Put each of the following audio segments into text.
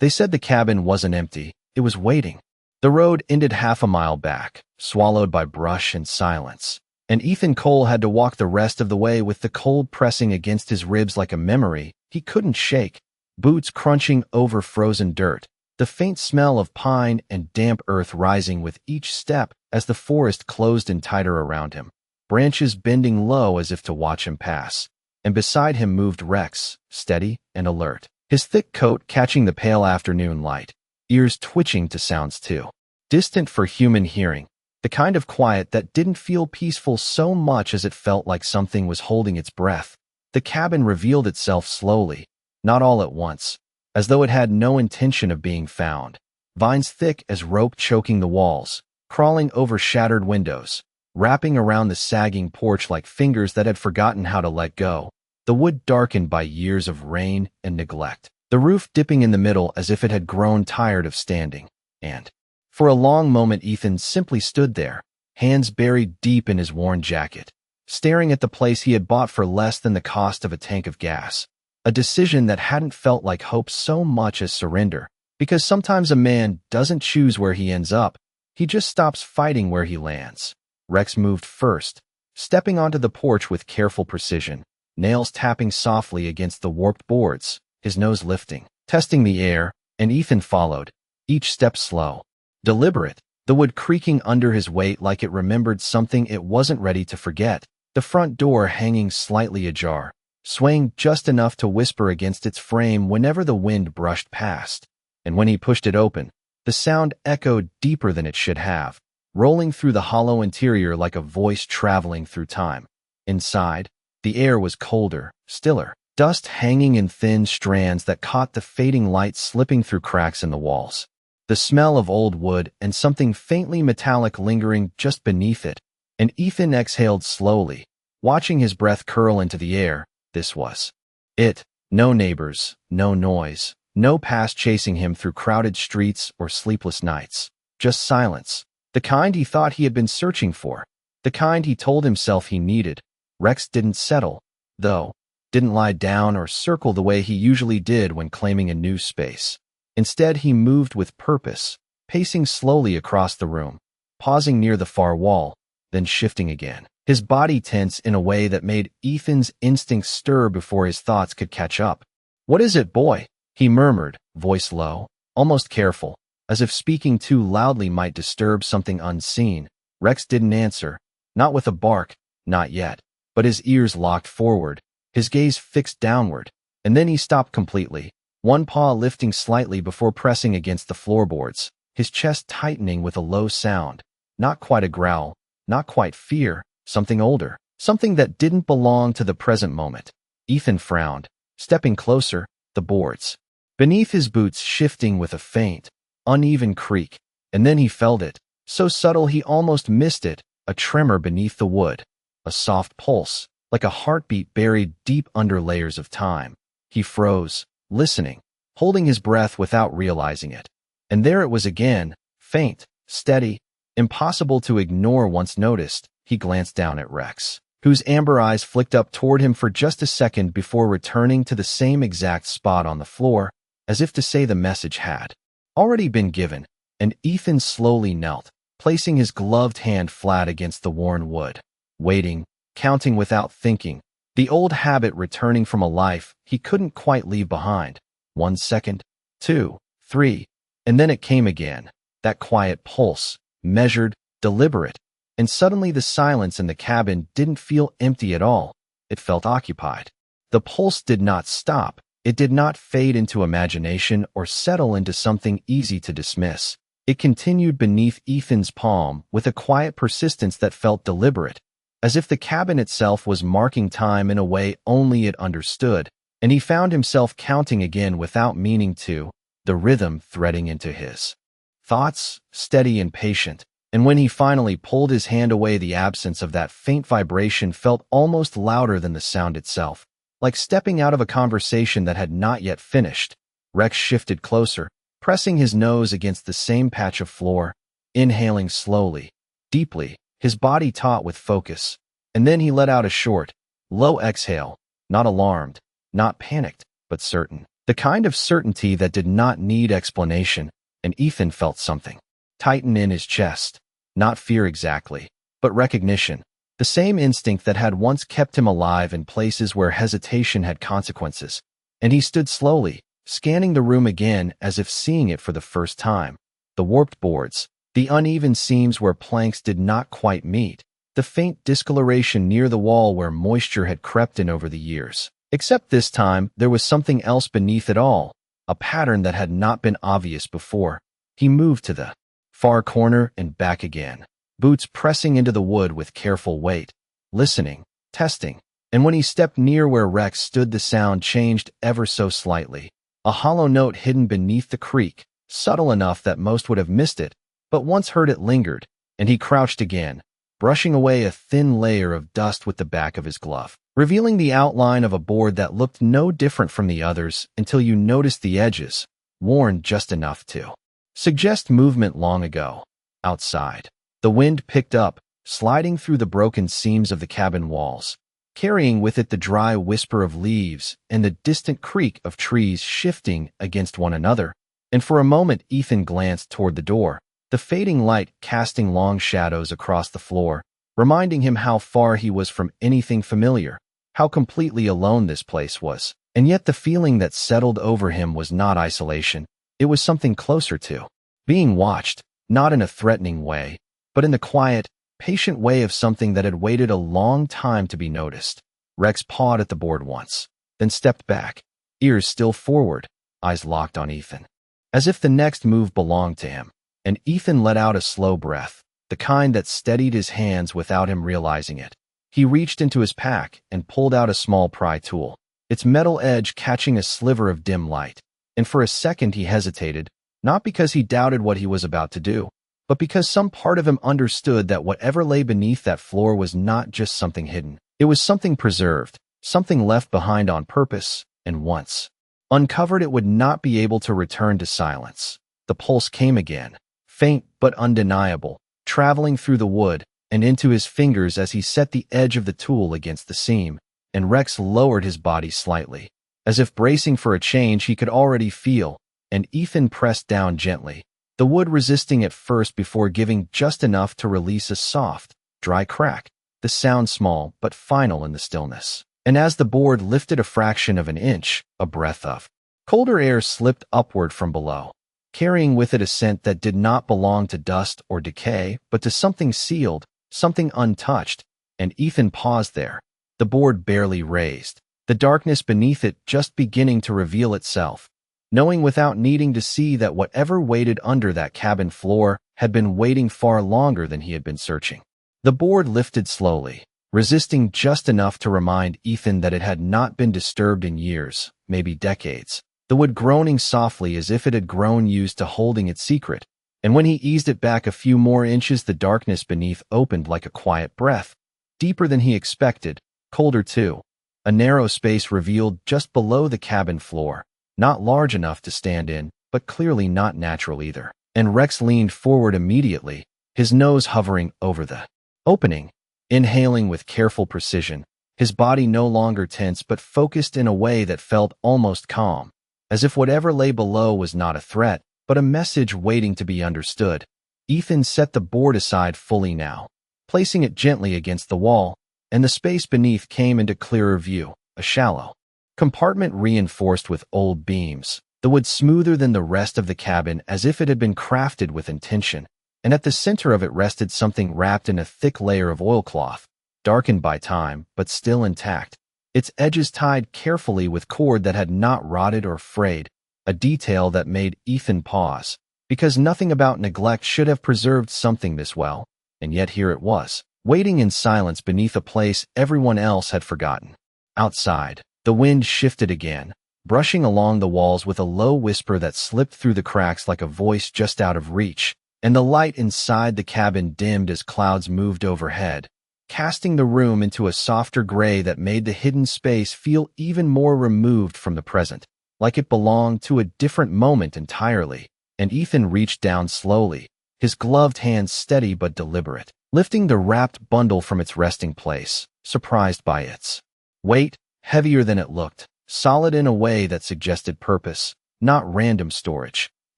They said the cabin wasn't empty, it was waiting. The road ended half a mile back, swallowed by brush and silence, and Ethan Cole had to walk the rest of the way with the cold pressing against his ribs like a memory he couldn't shake, boots crunching over frozen dirt, the faint smell of pine and damp earth rising with each step as the forest closed in tighter around him, branches bending low as if to watch him pass. And beside him moved Rex, steady and alert, his thick coat catching the pale afternoon light, ears twitching to sounds too distant for human hearing, the kind of quiet that didn't feel peaceful so much as it felt like something was holding its breath. The cabin revealed itself slowly, not all at once, as though it had no intention of being found. Vines thick as rope choking the walls, crawling over shattered windows, wrapping around the sagging porch like fingers that had forgotten how to let go. The wood darkened by years of rain and neglect, the roof dipping in the middle as if it had grown tired of standing. And for a long moment Ethan simply stood there, hands buried deep in his worn jacket, staring at the place he had bought for less than the cost of a tank of gas. A decision that hadn't felt like hope so much as surrender, because sometimes a man doesn't choose where he ends up, he just stops fighting where he lands. Rex moved first, stepping onto the porch with careful precision, nails tapping softly against the warped boards, his nose lifting, testing the air, and Ethan followed, each step slow, deliberate, the wood creaking under his weight like it remembered something it wasn't ready to forget, the front door hanging slightly ajar, swaying just enough to whisper against its frame whenever the wind brushed past. And when he pushed it open, the sound echoed deeper than it should have, rolling through the hollow interior like a voice traveling through time. Inside, the air was colder, stiller, dust hanging in thin strands that caught the fading light slipping through cracks in the walls. The smell of old wood and something faintly metallic lingering just beneath it, and Ethan exhaled slowly, watching his breath curl into the air. This was it. No neighbors, no noise, no past chasing him through crowded streets or sleepless nights. Just silence. The kind he thought he had been searching for. The kind he told himself he needed. Rex didn't settle, though, didn't lie down or circle the way he usually did when claiming a new space. Instead, he moved with purpose, pacing slowly across the room, pausing near the far wall, then shifting again, his body tense in a way that made Ethan's instincts stir before his thoughts could catch up. "What is it, boy?" he murmured, voice low, almost careful, as if speaking too loudly might disturb something unseen. Rex didn't answer, not with a bark, not yet, but his ears locked forward, his gaze fixed downward, and then he stopped completely, one paw lifting slightly before pressing against the floorboards, his chest tightening with a low sound, not quite a growl, not quite fear, something older, something that didn't belong to the present moment. Ethan frowned, stepping closer, the boards beneath his boots shifting with a faint, uneven creak, and then he felt it, so subtle he almost missed it, a tremor beneath the wood, a soft pulse, like a heartbeat buried deep under layers of time. He froze, listening, holding his breath without realizing it. And there it was again, faint, steady, impossible to ignore once noticed. He glanced down at Rex, whose amber eyes flicked up toward him for just a second before returning to the same exact spot on the floor, as if to say the message had already been given, and Ethan slowly knelt, placing his gloved hand flat against the worn wood, waiting, counting without thinking, the old habit returning from a life he couldn't quite leave behind. 1 second, 2, 3, and then it came again, that quiet pulse, measured, deliberate, and suddenly the silence in the cabin didn't feel empty at all, it felt occupied. The pulse did not stop, it did not fade into imagination or settle into something easy to dismiss. It continued beneath Ethan's palm with a quiet persistence that felt deliberate, as if the cabin itself was marking time in a way only it understood, and he found himself counting again without meaning to, the rhythm threading into his thoughts, steady and patient. And when he finally pulled his hand away, the absence of that faint vibration felt almost louder than the sound itself, like stepping out of a conversation that had not yet finished. Rex shifted closer, pressing his nose against the same patch of floor, inhaling slowly, deeply, his body taut with focus, and then he let out a short, low exhale, not alarmed, not panicked, but certain. The kind of certainty that did not need explanation, and Ethan felt something tighten in his chest. Not fear exactly, but recognition. The same instinct that had once kept him alive in places where hesitation had consequences. And he stood slowly, scanning the room again as if seeing it for the first time. The warped boards, the uneven seams where planks did not quite meet, the faint discoloration near the wall where moisture had crept in over the years. Except this time, there was something else beneath it all, a pattern that had not been obvious before. He moved to the far corner and back again, boots pressing into the wood with careful weight, listening, testing. And when he stepped near where Rex stood, the sound changed ever so slightly. A hollow note hidden beneath the creak, subtle enough that most would have missed it, but once heard it lingered, and he crouched again, brushing away a thin layer of dust with the back of his glove, revealing the outline of a board that looked no different from the others until you noticed the edges, worn just enough to suggest movement long ago. Outside, the wind picked up, sliding through the broken seams of the cabin walls, carrying with it the dry whisper of leaves and the distant creak of trees shifting against one another. And for a moment Ethan glanced toward the door, the fading light casting long shadows across the floor, reminding him how far he was from anything familiar, how completely alone this place was. And yet the feeling that settled over him was not isolation. It was something closer to being watched, not in a threatening way, but in the quiet, patient way of something that had waited a long time to be noticed. Rex pawed at the board once, then stepped back, ears still forward, eyes locked on Ethan, as if the next move belonged to him. And Ethan let out a slow breath, the kind that steadied his hands without him realizing it. He reached into his pack and pulled out a small pry tool, its metal edge catching a sliver of dim light. And for a second he hesitated, not because he doubted what he was about to do, but because some part of him understood that whatever lay beneath that floor was not just something hidden. It was something preserved, something left behind on purpose, and once uncovered it would not be able to return to silence. The pulse came again, faint but undeniable, traveling through the wood and into his fingers as he set the edge of the tool against the seam, and Rex lowered his body slightly, as if bracing for a change he could already feel, and Ethan pressed down gently, the wood resisting at first before giving just enough to release a soft, dry crack, the sound small but final in the stillness. And as the board lifted a fraction of an inch, a breath of colder air slipped upward from below, carrying with it a scent that did not belong to dust or decay, but to something sealed, something untouched. And Ethan paused there, the board barely raised, the darkness beneath it just beginning to reveal itself, knowing without needing to see that whatever waited under that cabin floor had been waiting far longer than he had been searching. The board lifted slowly, resisting just enough to remind Ethan that it had not been disturbed in years, maybe decades, the wood groaning softly as if it had grown used to holding its secret. And when he eased it back a few more inches, the darkness beneath opened like a quiet breath, deeper than he expected, colder too. A narrow space revealed just below the cabin floor, not large enough to stand in, but clearly not natural either. And Rex leaned forward immediately, his nose hovering over the opening, inhaling with careful precision, his body no longer tense but focused in a way that felt almost calm, as if whatever lay below was not a threat, but a message waiting to be understood. Ethan set the board aside fully now, placing it gently against the wall, and the space beneath came into clearer view, a shallow compartment reinforced with old beams, the wood smoother than the rest of the cabin as if it had been crafted with intention, and at the center of it rested something wrapped in a thick layer of oilcloth, darkened by time but still intact, its edges tied carefully with cord that had not rotted or frayed, a detail that made Ethan pause, because nothing about neglect should have preserved something this well, and yet here it was, waiting in silence beneath a place everyone else had forgotten. Outside, the wind shifted again, brushing along the walls with a low whisper that slipped through the cracks like a voice just out of reach, and the light inside the cabin dimmed as clouds moved overhead, casting the room into a softer gray that made the hidden space feel even more removed from the present, like it belonged to a different moment entirely. And Ethan reached down slowly, his gloved hands steady but deliberate, lifting the wrapped bundle from its resting place, surprised by its weight, heavier than it looked, solid in a way that suggested purpose, not random storage.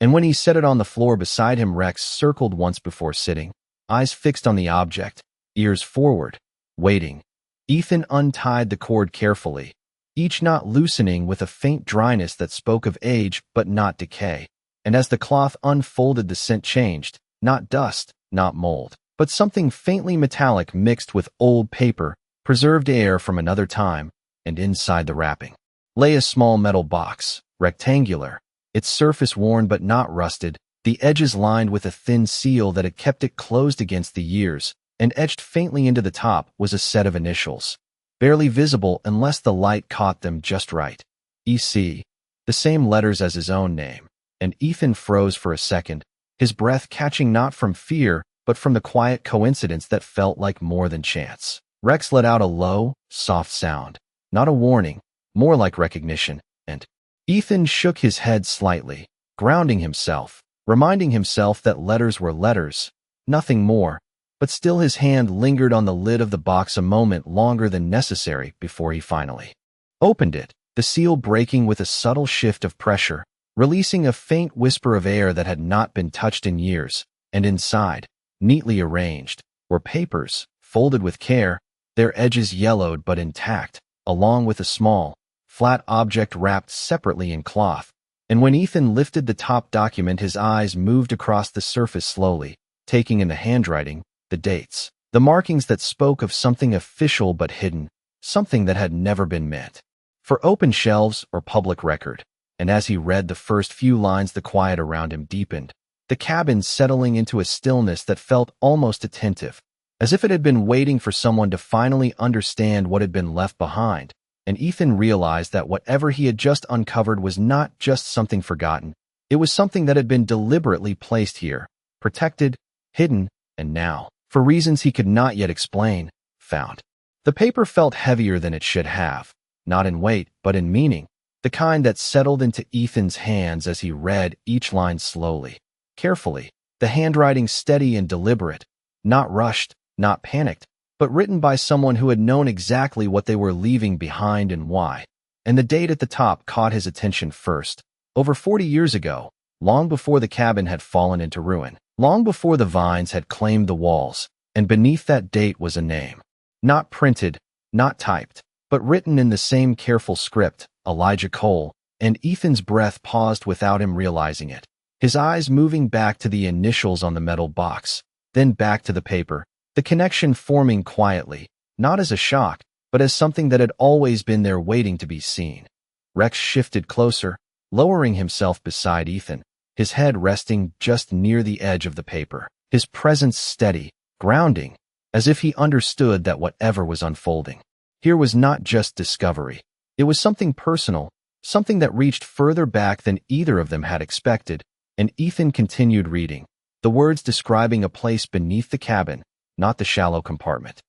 And when he set it on the floor beside him, Rex circled once before sitting, eyes fixed on the object, ears forward, waiting. Ethan untied the cord carefully, each knot loosening with a faint dryness that spoke of age but not decay. And as the cloth unfolded, the scent changed, not dust, not mold, but something faintly metallic mixed with old paper, preserved air from another time, and inside the wrapping lay a small metal box, rectangular, its surface worn but not rusted, the edges lined with a thin seal that had kept it closed against the years, and etched faintly into the top was a set of initials, barely visible unless the light caught them just right. EC, the same letters as his own name, and Ethan froze for a second, his breath catching not from fear, but from the quiet coincidence that felt like more than chance. Rex let out a low, soft sound, not a warning, more like recognition, and Ethan shook his head slightly, grounding himself, reminding himself that letters were letters, nothing more, but still his hand lingered on the lid of the box a moment longer than necessary before he finally opened it, the seal breaking with a subtle shift of pressure, releasing a faint whisper of air that had not been touched in years, and inside, neatly arranged, were papers, folded with care, their edges yellowed but intact, along with a small, flat object wrapped separately in cloth. And when Ethan lifted the top document, his eyes moved across the surface slowly, taking in the handwriting, the dates, the markings that spoke of something official but hidden, something that had never been meant for open shelves or public record. And as he read the first few lines, the quiet around him deepened, the cabin settling into a stillness that felt almost attentive, as if it had been waiting for someone to finally understand what had been left behind. And Ethan realized that whatever he had just uncovered was not just something forgotten. It was something that had been deliberately placed here, protected, hidden, and now, for reasons he could not yet explain, found. The paper felt heavier than it should have, not in weight, but in meaning, the kind that settled into Ethan's hands as he read each line slowly, carefully, the handwriting steady and deliberate, not rushed, not panicked, but written by someone who had known exactly what they were leaving behind and why. And the date at the top caught his attention first. Over 40 years ago, long before the cabin had fallen into ruin, long before the vines had claimed the walls, and beneath that date was a name. Not printed, not typed, but written in the same careful script, Elijah Cole, and Ethan's breath paused without him realizing it, his eyes moving back to the initials on the metal box, then back to the paper, the connection forming quietly, not as a shock, but as something that had always been there waiting to be seen. Rex shifted closer, lowering himself beside Ethan, his head resting just near the edge of the paper, his presence steady, grounding, as if he understood that whatever was unfolding here was not just discovery. It was something personal, something that reached further back than either of them had expected, and Ethan continued reading, the words describing a place beneath the cabin, not the shallow compartment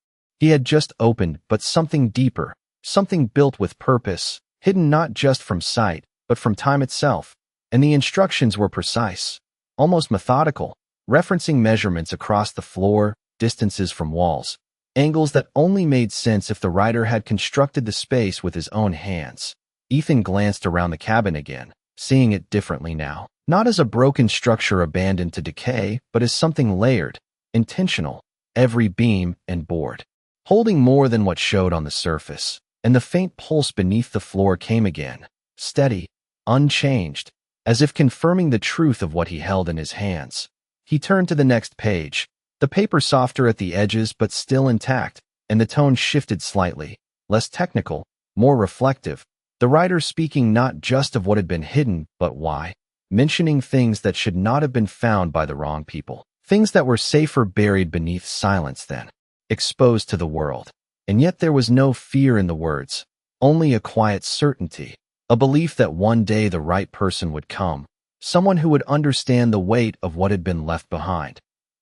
he had just opened, but something deeper, something built with purpose, hidden not just from sight, but from time itself. And the instructions were precise, almost methodical, referencing measurements across the floor, distances from walls, angles that only made sense if the writer had constructed the space with his own hands. Ethan glanced around the cabin again, seeing it differently now, not as a broken structure abandoned to decay, but as something layered, intentional, every beam and board holding more than what showed on the surface. And the faint pulse beneath the floor came again, steady, unchanged, as if confirming the truth of what he held in his hands. He turned to the next page, the paper softer at the edges but still intact, and the tone shifted slightly, less technical, more reflective, the writer speaking not just of what had been hidden, but why, mentioning things that should not have been found by the wrong people, things that were safer buried beneath silence than exposed to the world. And yet there was no fear in the words, only a quiet certainty, a belief that one day the right person would come, someone who would understand the weight of what had been left behind.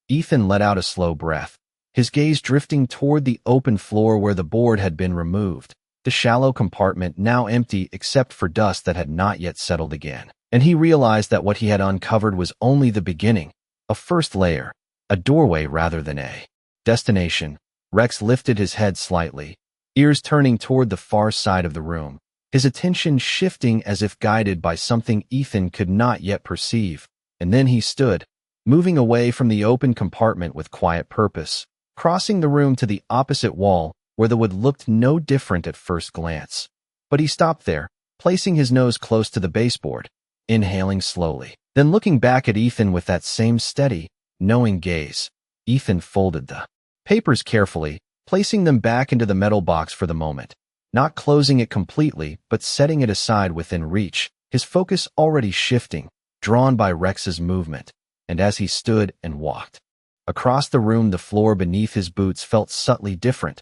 Ethan let out a slow breath, his gaze drifting toward the open floor where the board had been removed, the shallow compartment now empty except for dust that had not yet settled again. And he realized that what he had uncovered was only the beginning, a first layer, a doorway rather than a destination. Rex lifted his head slightly, ears turning toward the far side of the room, his attention shifting as if guided by something Ethan could not yet perceive. And then he stood, moving away from the open compartment with quiet purpose, crossing the room to the opposite wall where the wood looked no different at first glance. But he stopped there, placing his nose close to the baseboard, inhaling slowly. Then looking back at Ethan with that same steady, knowing gaze, Ethan folded the papers carefully, placing them back into the metal box for the moment, not closing it completely but setting it aside within reach, his focus already shifting, drawn by Rex's movement. And as he stood and walked across the room, the floor beneath his boots felt subtly different,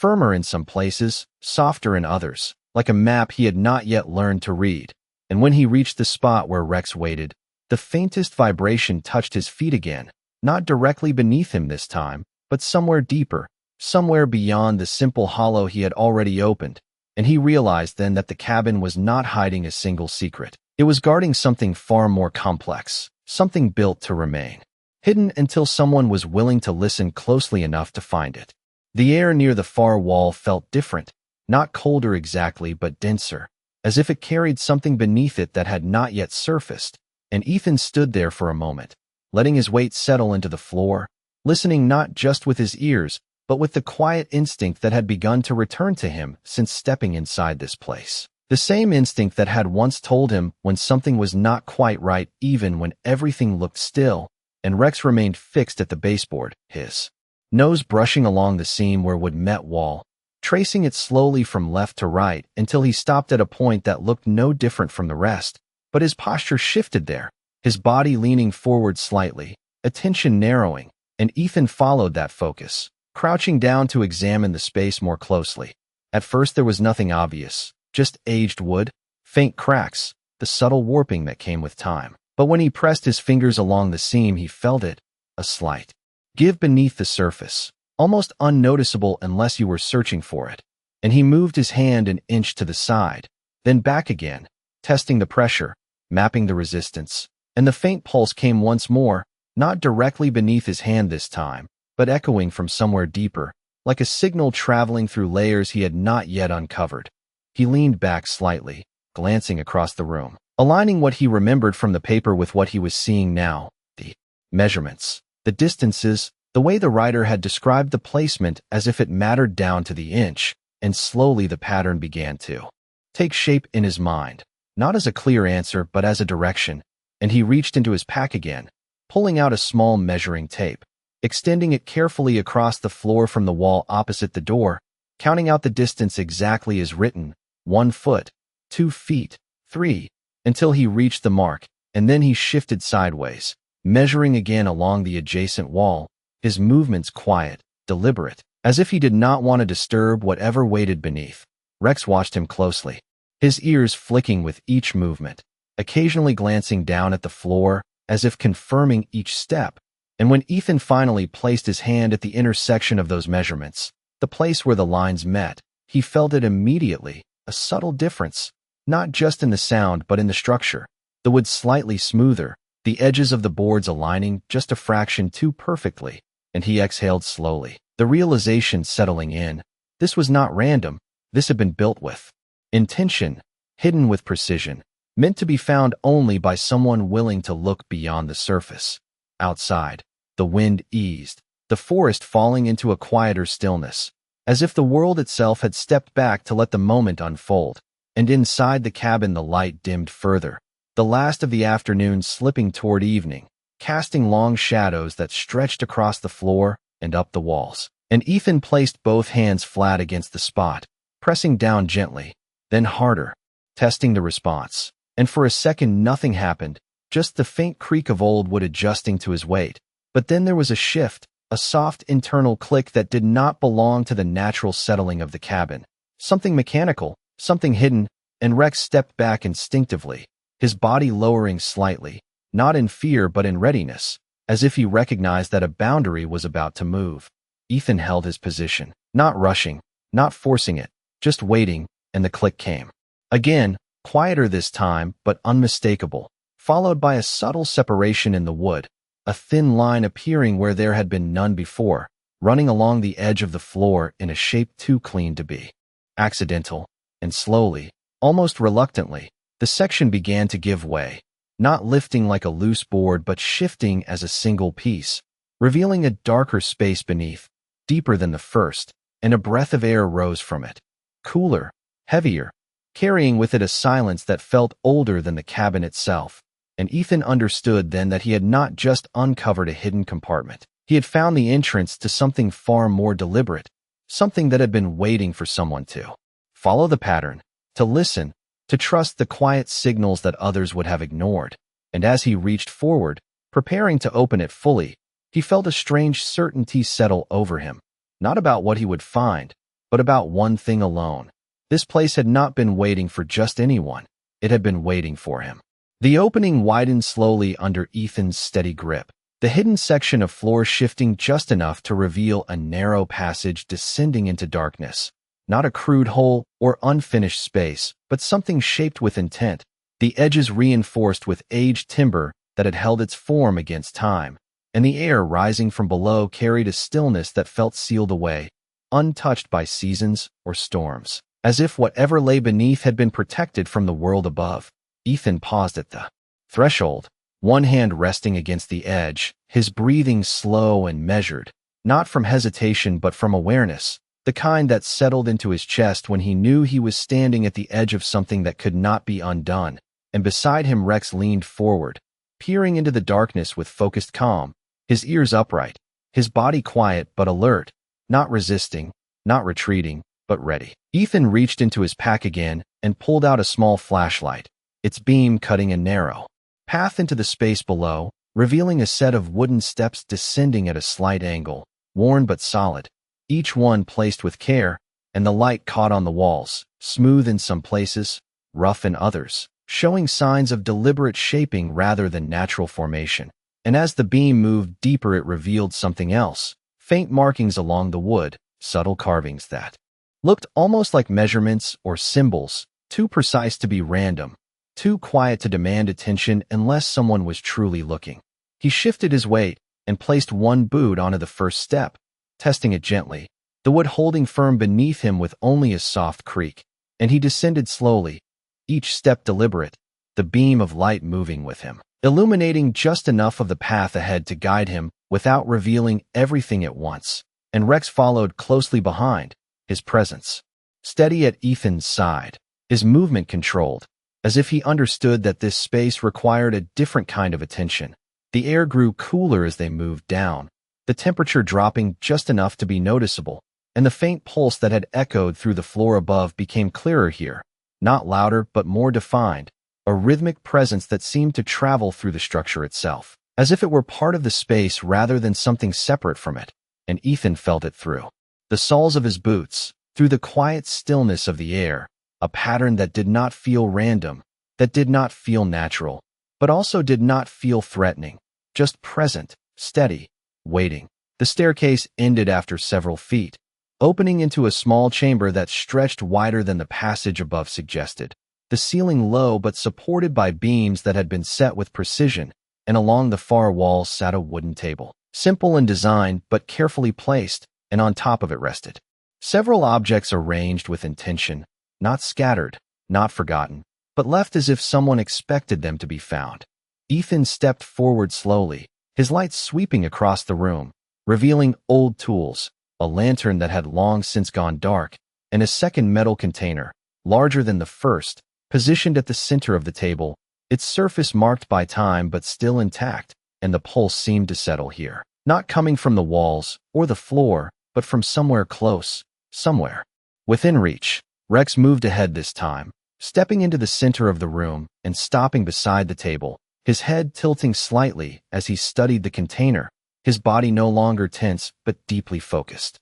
firmer in some places, softer in others, like a map he had not yet learned to read. And when he reached the spot where Rex waited, the faintest vibration touched his feet again, not directly beneath him this time, but somewhere deeper, somewhere beyond the simple hollow he had already opened. And he realized then that the cabin was not hiding a single secret. It was guarding something far more complex, something built to remain hidden until someone was willing to listen closely enough to find it. The air near the far wall felt different, not colder exactly but denser, as if it carried something beneath it that had not yet surfaced. And Ethan stood there for a moment, letting his weight settle into the floor, listening not just with his ears, but with the quiet instinct that had begun to return to him since stepping inside this place. The same instinct that had once told him when something was not quite right even when everything looked still, and Rex remained fixed at the baseboard, his nose brushing along the seam where wood met wall, tracing it slowly from left to right until he stopped at a point that looked no different from the rest. But his posture shifted there, his body leaning forward slightly, attention narrowing, and Ethan followed that focus, crouching down to examine the space more closely. At first there was nothing obvious, just aged wood, faint cracks, the subtle warping that came with time. But when he pressed his fingers along the seam, he felt it, a slight give beneath the surface, almost unnoticeable unless you were searching for it. And he moved his hand an inch to the side, then back again, testing the pressure, mapping the resistance, and the faint pulse came once more, not directly beneath his hand this time, but echoing from somewhere deeper, like a signal traveling through layers he had not yet uncovered. He leaned back slightly, glancing across the room, aligning what he remembered from the paper with what he was seeing now, the measurements, the distances, the way the writer had described the placement as if it mattered down to the inch, and slowly the pattern began to take shape in his mind. Not as a clear answer, but as a direction, and he reached into his pack again, pulling out a small measuring tape, extending it carefully across the floor from the wall opposite the door, counting out the distance exactly as written, 1 foot, 2 feet, 3, until he reached the mark, and then he shifted sideways, measuring again along the adjacent wall, his movements quiet, deliberate, as if he did not want to disturb whatever waited beneath. Rex watched him closely, his ears flicking with each movement, occasionally glancing down at the floor as if confirming each step. And when Ethan finally placed his hand at the intersection of those measurements, the place where the lines met, he felt it immediately, a subtle difference, not just in the sound but in the structure. The wood slightly smoother, the edges of the boards aligning just a fraction too perfectly, and he exhaled slowly, the realization settling in. This was not random, this had been built with intention, hidden with precision, meant to be found only by someone willing to look beyond the surface. Outside, the wind eased, the forest falling into a quieter stillness, as if the world itself had stepped back to let the moment unfold. And inside the cabin the light dimmed further, the last of the afternoon slipping toward evening, casting long shadows that stretched across the floor and up the walls. And Ethan placed both hands flat against the spot, pressing down gently, then harder, testing the response. And for a second nothing happened, just the faint creak of old wood adjusting to his weight. But then there was a shift, a soft internal click that did not belong to the natural settling of the cabin. Something mechanical, something hidden, and Rex stepped back instinctively, his body lowering slightly, not in fear but in readiness, as if he recognized that a boundary was about to move. Ethan held his position, not rushing, not forcing it, just waiting, and the click came. Again, quieter this time, but unmistakable, followed by a subtle separation in the wood, a thin line appearing where there had been none before, running along the edge of the floor in a shape too clean to be accidental. And slowly, Almost reluctantly, the section began to give way, not lifting like a loose board but shifting as a single piece, revealing a darker space beneath, deeper than the first, and a breath of air rose from it. Cooler, heavier, carrying with it a silence that felt older than the cabin itself. And Ethan understood then that he had not just uncovered a hidden compartment. He had found the entrance to something far more deliberate, something that had been waiting for someone to follow the pattern, to listen, to trust the quiet signals that others would have ignored. And as he reached forward, preparing to open it fully, he felt a strange certainty settle over him, not about what he would find, but about one thing alone. This place had not been waiting for just anyone. It had been waiting for him. The opening widened slowly under Ethan's steady grip, the hidden section of floor shifting just enough to reveal a narrow passage descending into darkness. Not a crude hole or unfinished space, but something shaped with intent, the edges reinforced with aged timber that had held its form against time, and the air rising from below carried a stillness that felt sealed away, untouched by seasons or storms, as if whatever lay beneath had been protected from the world above. Ethan paused at the threshold, one hand resting against the edge, his breathing slow and measured, not from hesitation but from awareness, the kind that settled into his chest when he knew he was standing at the edge of something that could not be undone. And beside him Rex leaned forward, peering into the darkness with focused calm, his ears upright, his body quiet but alert, not resisting, not retreating, but ready. Ethan reached into his pack again and pulled out a small flashlight, its beam cutting a narrow path into the space below, revealing a set of wooden steps descending at a slight angle, worn but solid, each one placed with care, and the light caught on the walls, smooth in some places, rough in others, showing signs of deliberate shaping rather than natural formation. And as the beam moved deeper it revealed something else, faint markings along the wood, subtle carvings that looked almost like measurements or symbols, too precise to be random, too quiet to demand attention unless someone was truly looking. He shifted his weight and placed one boot onto the first step, testing it gently, the wood holding firm beneath him with only a soft creak, and he descended slowly, each step deliberate, the beam of light moving with him, illuminating just enough of the path ahead to guide him without revealing everything at once. And Rex followed closely behind, his presence steady at Ethan's side, his movement controlled, as if he understood that this space required a different kind of attention. The air grew cooler as they moved down, the temperature dropping just enough to be noticeable, and the faint pulse that had echoed through the floor above became clearer here, not louder but more defined, a rhythmic presence that seemed to travel through the structure itself, as if it were part of the space rather than something separate from it. And Ethan felt it through the soles of his boots, through the quiet stillness of the air, a pattern that did not feel random, that did not feel natural, but also did not feel threatening, just present, steady, waiting. The staircase ended after several feet, opening into a small chamber that stretched wider than the passage above suggested, the ceiling low but supported by beams that had been set with precision, and along the far wall sat a wooden table, simple in design but carefully placed, and on top of it rested several objects arranged with intention, not scattered, not forgotten, but left as if someone expected them to be found. Ethan stepped forward slowly, his light sweeping across the room, revealing old tools, a lantern that had long since gone dark, and a second metal container, larger than the first, positioned at the center of the table, its surface marked by time but still intact, and the pulse seemed to settle here, not coming from the walls or the floor, but from somewhere close, somewhere within reach. Rex moved ahead this time, stepping into the center of the room and stopping beside the table, his head tilting slightly as he studied the container, his body no longer tense but deeply focused.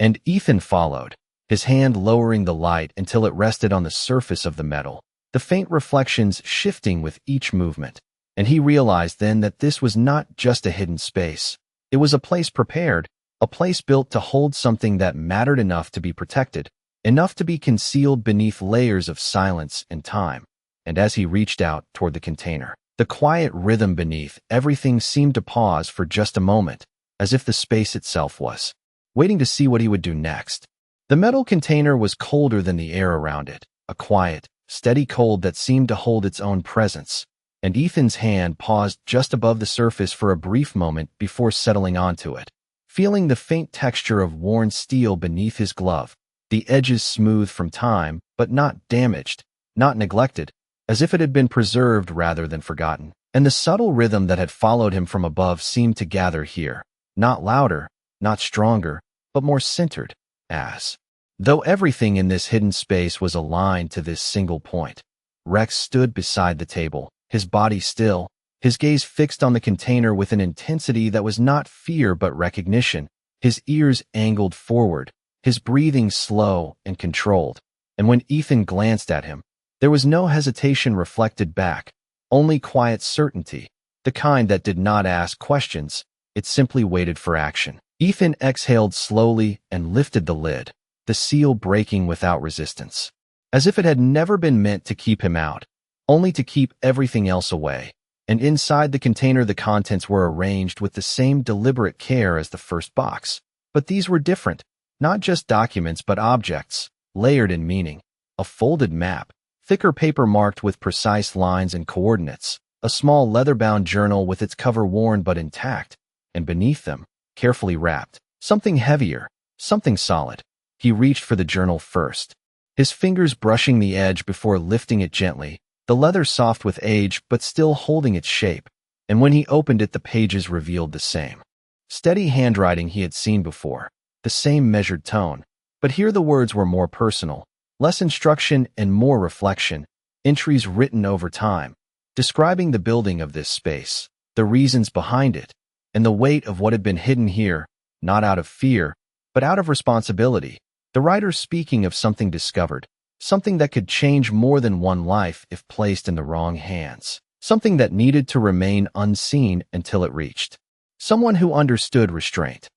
And Ethan followed, his hand lowering the light until it rested on the surface of the metal, the faint reflections shifting with each movement. And he realized then that this was not just a hidden space. It was a place prepared, a place built to hold something that mattered enough to be protected, enough to be concealed beneath layers of silence and time. And as he reached out toward the container, the quiet rhythm beneath everything seemed to pause for just a moment, as if the space itself was waiting to see what he would do next. The metal container was colder than the air around it, a quiet, steady cold that seemed to hold its own presence, and Ethan's hand paused just above the surface for a brief moment before settling onto it. Feeling the faint texture of worn steel beneath his glove, the edges smooth from time, but not damaged, not neglected, as if it had been preserved rather than forgotten. And the subtle rhythm that had followed him from above seemed to gather here, not louder, not stronger, but more centered, as though everything in this hidden space was aligned to this single point. Rex stood beside the table, his body still, his gaze fixed on the container with an intensity that was not fear but recognition, his ears angled forward, his breathing slow and controlled. And when Ethan glanced at him, there was no hesitation reflected back, only quiet certainty, the kind that did not ask questions, it simply waited for action. Ethan exhaled slowly and lifted the lid, the seal breaking without resistance, as if it had never been meant to keep him out, only to keep everything else away. And inside the container the contents were arranged with the same deliberate care as the first box. But these were different, not just documents but objects, layered in meaning. A folded map, thicker paper marked with precise lines and coordinates, a small leather-bound journal with its cover worn but intact, and beneath them, carefully wrapped, something heavier, something solid. He reached for the journal first, his fingers brushing the edge before lifting it gently, the leather soft with age but still holding its shape, and when he opened it the pages revealed the same steady handwriting he had seen before, the same measured tone, but here the words were more personal, less instruction and more reflection, entries written over time, describing the building of this space, the reasons behind it, and the weight of what had been hidden here, not out of fear, but out of responsibility. The writer speaking of something discovered, something that could change more than one life if placed in the wrong hands, something that needed to remain unseen until it reached someone who understood restraint.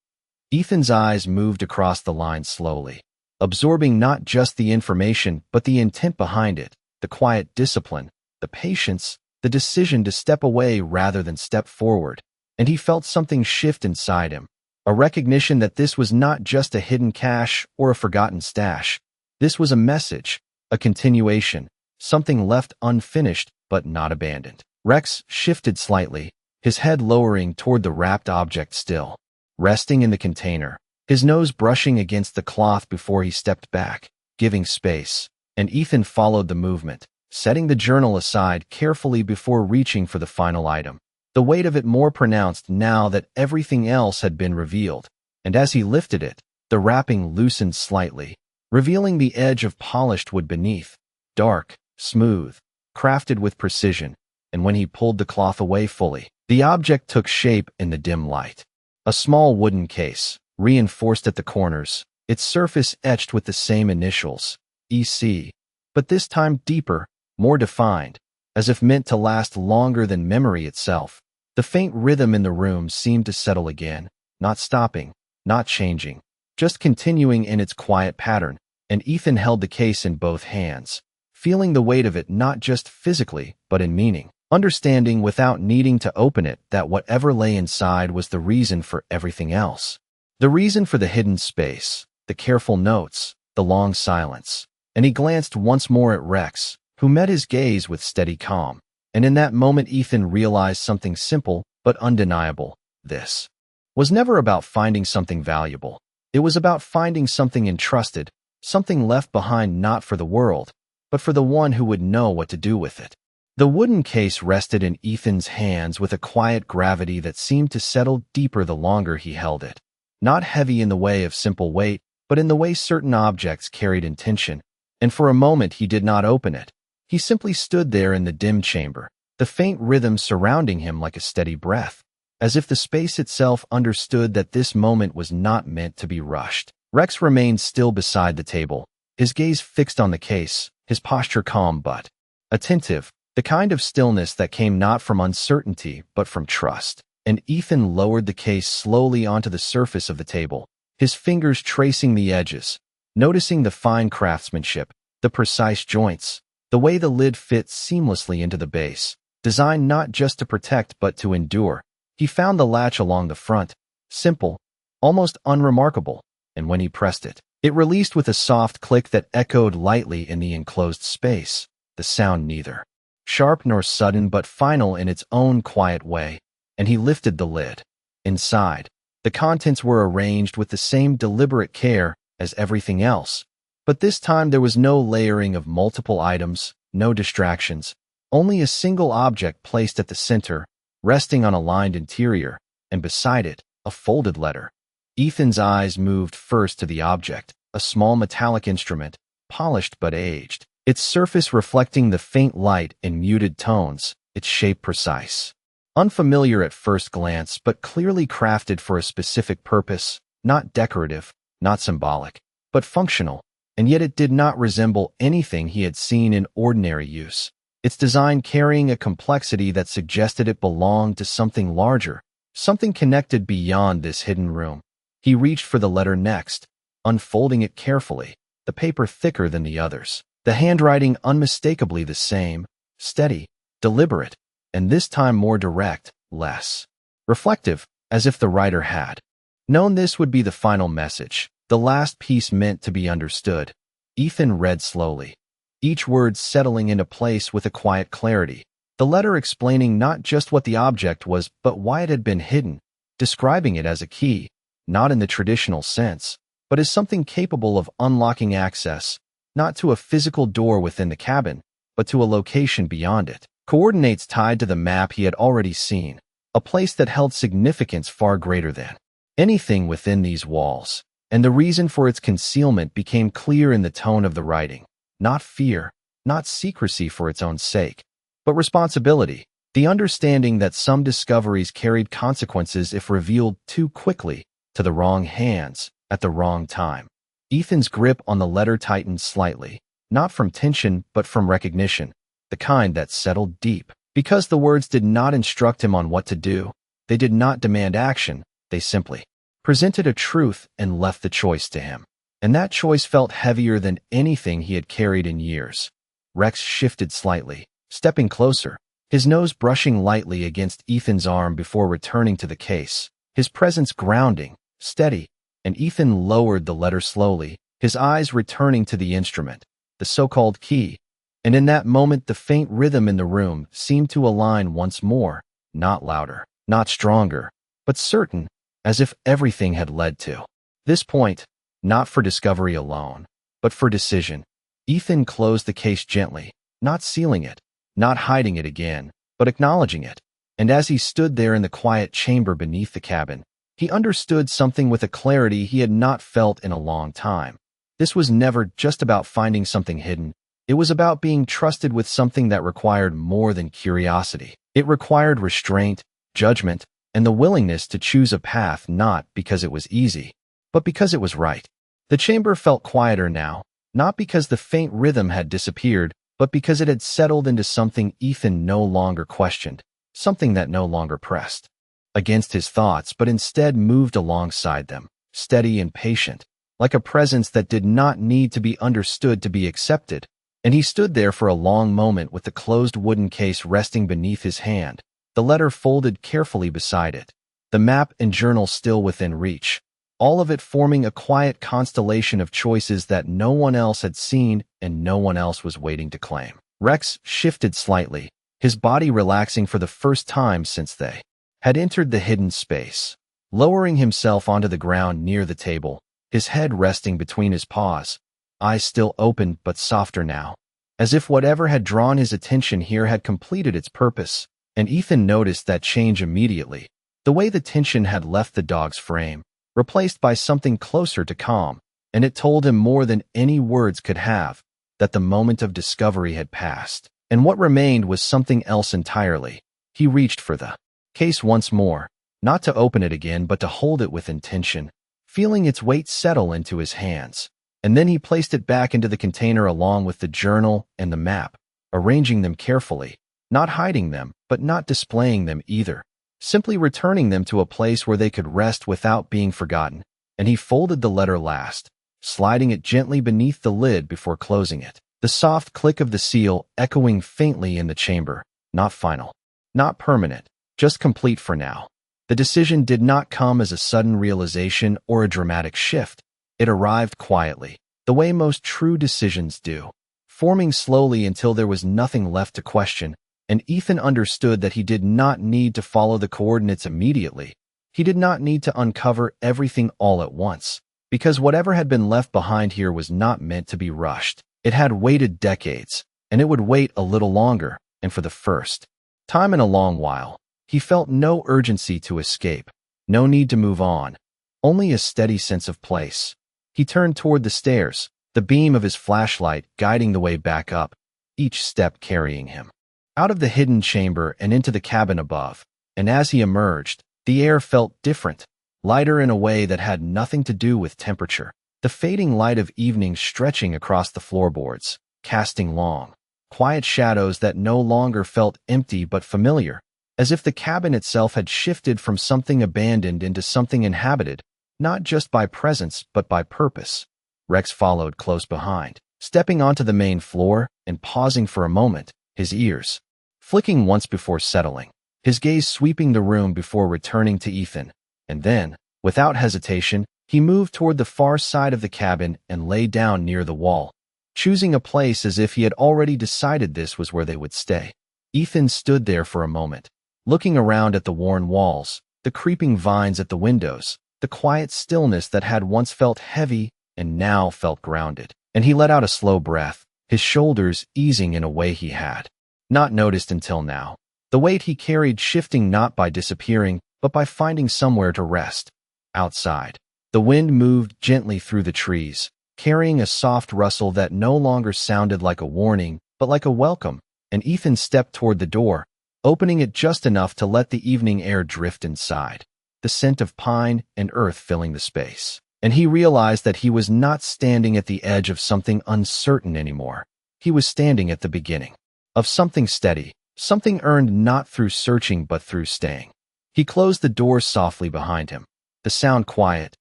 Ethan's eyes moved across the line slowly, absorbing not just the information but the intent behind it, the quiet discipline, the patience, the decision to step away rather than step forward. And he felt something shift inside him, a recognition that this was not just a hidden cache or a forgotten stash. This was a message, a continuation, something left unfinished but not abandoned. Rex shifted slightly, his head lowering toward the wrapped object still, resting in the container, his nose brushing against the cloth before he stepped back, giving space, and Ethan followed the movement, setting the journal aside carefully before reaching for the final item, the weight of it more pronounced now that everything else had been revealed, and as he lifted it, the wrapping loosened slightly, revealing the edge of polished wood beneath, dark, smooth, crafted with precision, and when he pulled the cloth away fully, the object took shape in the dim light. A small wooden case, reinforced at the corners, its surface etched with the same initials, EC, but this time deeper, more defined, as if meant to last longer than memory itself. The faint rhythm in the room seemed to settle again, not stopping, not changing, just continuing in its quiet pattern, and Ethan held the case in both hands, feeling the weight of it not just physically, but in meaning, understanding without needing to open it that whatever lay inside was the reason for everything else. The reason for the hidden space, the careful notes, the long silence. And he glanced once more at Rex, who met his gaze with steady calm. And in that moment Ethan realized something simple but undeniable. This was never about finding something valuable. It was about finding something entrusted, something left behind not for the world, but for the one who would know what to do with it. The wooden case rested in Ethan's hands with a quiet gravity that seemed to settle deeper the longer he held it. Not heavy in the way of simple weight, but in the way certain objects carried intention. And for a moment he did not open it. He simply stood there in the dim chamber, the faint rhythm surrounding him like a steady breath, as if the space itself understood that this moment was not meant to be rushed. Rex remained still beside the table, his gaze fixed on the case, his posture calm but attentive, the kind of stillness that came not from uncertainty but from trust. And Ethan lowered the case slowly onto the surface of the table, his fingers tracing the edges, noticing the fine craftsmanship, the precise joints, the way the lid fits seamlessly into the base, designed not just to protect but to endure. He found the latch along the front, simple, almost unremarkable, and when he pressed it, it released with a soft click that echoed lightly in the enclosed space. the sound neither. Sharp nor sudden, but final in its own quiet way, and he lifted the lid. Inside, the contents were arranged with the same deliberate care as everything else, but this time there was no layering of multiple items, no distractions, only a single object placed at the center, resting on a lined interior, and beside it, a folded letter. Ethan's eyes moved first to the object, a small metallic instrument, polished but aged, its surface reflecting the faint light in muted tones, its shape precise. Unfamiliar at first glance, but clearly crafted for a specific purpose, not decorative, not symbolic, but functional, and yet it did not resemble anything he had seen in ordinary use, its design carrying a complexity that suggested it belonged to something larger, something connected beyond this hidden room. He reached for the letter next, unfolding it carefully, the paper thicker than the others, the handwriting unmistakably the same, steady, deliberate, and this time more direct, less reflective, as if the writer had known this would be the final message, the last piece meant to be understood. Ethan read slowly, each word settling into place with a quiet clarity, the letter explaining not just what the object was but why it had been hidden, describing it as a key, not in the traditional sense, but as something capable of unlocking access, not to a physical door within the cabin, but to a location beyond it. Coordinates tied to the map he had already seen, a place that held significance far greater than anything within these walls, and the reason for its concealment became clear in the tone of the writing. Not fear, not secrecy for its own sake, but responsibility, the understanding that some discoveries carried consequences if revealed too quickly, to the wrong hands, at the wrong time. Ethan's grip on the letter tightened slightly, not from tension but from recognition, the kind that settled deep. Because the words did not instruct him on what to do, they did not demand action, they simply presented a truth and left the choice to him. And that choice felt heavier than anything he had carried in years. Rex shifted slightly, stepping closer, his nose brushing lightly against Ethan's arm before returning to the case, his presence grounding, steady, and Ethan lowered the letter slowly, his eyes returning to the instrument, the so-called key, and in that moment the faint rhythm in the room seemed to align once more, not louder, not stronger, but certain, as if everything had led to this point, not for discovery alone, but for decision. Ethan closed the case gently, not sealing it, not hiding it again, but acknowledging it, and as he stood there in the quiet chamber beneath the cabin, he understood something with a clarity he had not felt in a long time. This was never just about finding something hidden. It was about being trusted with something that required more than curiosity. It required restraint, judgment, and the willingness to choose a path not because it was easy, but because it was right. The chamber felt quieter now, not because the faint rhythm had disappeared, but because it had settled into something Ethan no longer questioned, something that no longer pressed against his thoughts, but instead moved alongside them, steady and patient, like a presence that did not need to be understood to be accepted. And he stood there for a long moment with the closed wooden case resting beneath his hand, the letter folded carefully beside it, the map and journal still within reach, all of it forming a quiet constellation of choices that no one else had seen and no one else was waiting to claim. Rex shifted slightly, his body relaxing for the first time since they had entered the hidden space, lowering himself onto the ground near the table, his head resting between his paws, eyes still open but softer now, as if whatever had drawn his attention here had completed its purpose, and Ethan noticed that change immediately, the way the tension had left the dog's frame, replaced by something closer to calm, and it told him more than any words could have, that the moment of discovery had passed, and what remained was something else entirely. He reached for the case once more, not to open it again but to hold it with intention, feeling its weight settle into his hands. And then he placed it back into the container along with the journal and the map, arranging them carefully, not hiding them, but not displaying them either, simply returning them to a place where they could rest without being forgotten. And he folded the letter last, sliding it gently beneath the lid before closing it, the soft click of the seal echoing faintly in the chamber, not final, not permanent, just complete for now. The decision did not come as a sudden realization or a dramatic shift. It arrived quietly, the way most true decisions do, forming slowly until there was nothing left to question, and Ethan understood that he did not need to follow the coordinates immediately. He did not need to uncover everything all at once, because whatever had been left behind here was not meant to be rushed. It had waited decades, and it would wait a little longer, and for the first time in a long while, he felt no urgency to escape, no need to move on, only a steady sense of place. He turned toward the stairs, the beam of his flashlight guiding the way back up, each step carrying him out of the hidden chamber and into the cabin above. And as he emerged, the air felt different, lighter in a way that had nothing to do with temperature. The fading light of evening stretching across the floorboards, casting long, quiet shadows that no longer felt empty but familiar, as if the cabin itself had shifted from something abandoned into something inhabited, not just by presence but by purpose. Rex followed close behind, stepping onto the main floor and pausing for a moment, his ears flicking once before settling, his gaze sweeping the room before returning to Ethan. And then, without hesitation, he moved toward the far side of the cabin and lay down near the wall, choosing a place as if he had already decided this was where they would stay. Ethan stood there for a moment, looking around at the worn walls, the creeping vines at the windows, the quiet stillness that had once felt heavy and now felt grounded. And he let out a slow breath, his shoulders easing in a way he had not noticed until now. The weight he carried shifting not by disappearing, but by finding somewhere to rest. Outside, the wind moved gently through the trees, carrying a soft rustle that no longer sounded like a warning, but like a welcome, and Ethan stepped toward the door, opening it just enough to let the evening air drift inside, the scent of pine and earth filling the space. And he realized that he was not standing at the edge of something uncertain anymore. He was standing at the beginning of something steady, something earned not through searching but through staying. He closed the door softly behind him, the sound quiet,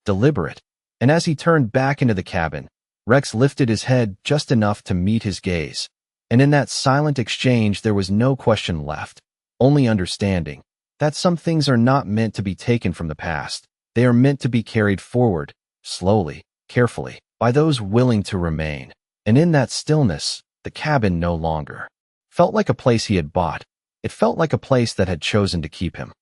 deliberate, and as he turned back into the cabin, Rex lifted his head just enough to meet his gaze, and in that silent exchange there was no question left, only understanding that some things are not meant to be taken from the past. They are meant to be carried forward, slowly, carefully, by those willing to remain. And in that stillness, the cabin no longer felt like a place he had bought. It felt like a place that had chosen to keep him.